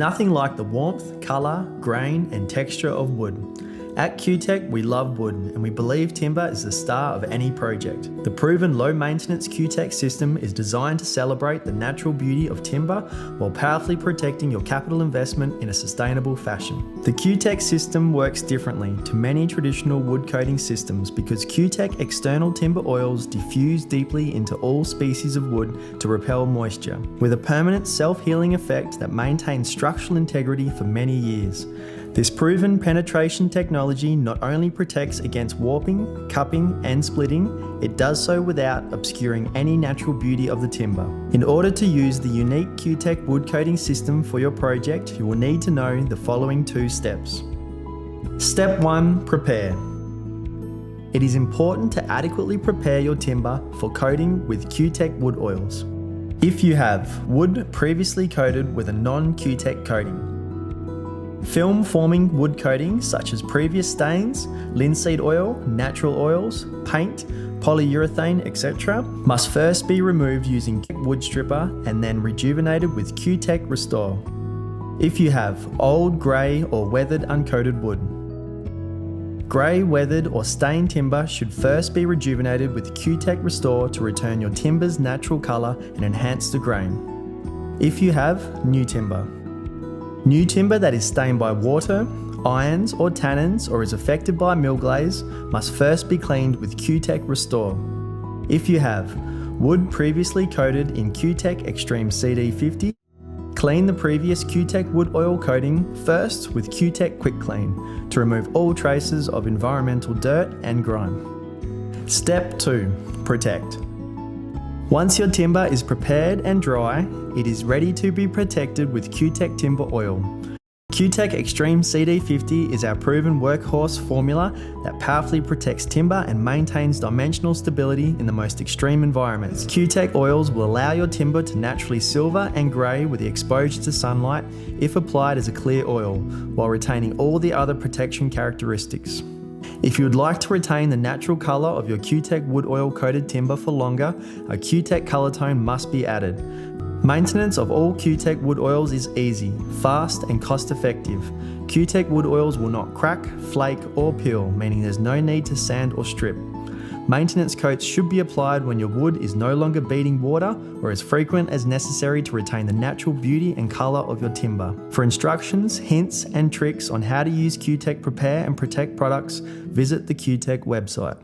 nothing like the warmth, colour, grain and texture of wood. At CUTEK, we love wood and we believe timber is the star of any project. The proven low-maintenance CUTEK system is designed to celebrate the natural beauty of timber while powerfully protecting your capital investment in a sustainable fashion. The CUTEK system works differently to many traditional wood coating systems because CUTEK external timber oils diffuse deeply into all species of wood to repel moisture, with a permanent self-healing effect that maintains structural integrity for many years. This proven penetration technology not only protects against warping, cupping and splitting, it does so without obscuring any natural beauty of the timber. In order to use the unique CUTEK wood coating system for your project, you will need to know the following 2 steps. Step 1. Prepare. It is important to adequately prepare your timber for coating with CUTEK wood oils. If you have wood previously coated with a non-CUTEK coating, film-forming wood coatings such as previous stains, linseed oil, natural oils, paint, polyurethane, etc. must first be removed using wood stripper and then rejuvenated with CUTEK Restore. If you have old, grey or weathered uncoated wood, grey, weathered or stained timber should first be rejuvenated with CUTEK Restore to return your timber's natural colour and enhance the grain. If you have new timber that is stained by water, irons or tannins or is affected by mill glaze must first be cleaned with CUTEK Restore. If you have wood previously coated in CUTEK Extreme CD50, clean the previous CUTEK wood oil coating first with CUTEK Quickclean to remove all traces of environmental dirt and grime. Step 2. Protect. Once your timber is prepared and dry, it is ready to be protected with CUTEK timber oil. CUTEK Extreme CD50 is our proven workhorse formula that powerfully protects timber and maintains dimensional stability in the most extreme environments. CUTEK oils will allow your timber to naturally silver and grey with the exposure to sunlight if applied as a clear oil, while retaining all the other protection characteristics. If you would like to retain the natural colour of your CUTEK wood oil coated timber for longer, a CUTEK colour tone must be added. Maintenance of all CUTEK wood oils is easy, fast and cost effective. CUTEK wood oils will not crack, flake or peel, meaning there's no need to sand or strip. Maintenance coats should be applied when your wood is no longer beating water or as frequent as necessary to retain the natural beauty and colour of your timber. For instructions, hints and tricks on how to use CUTEK Prepare and Protect products, visit the CUTEK website.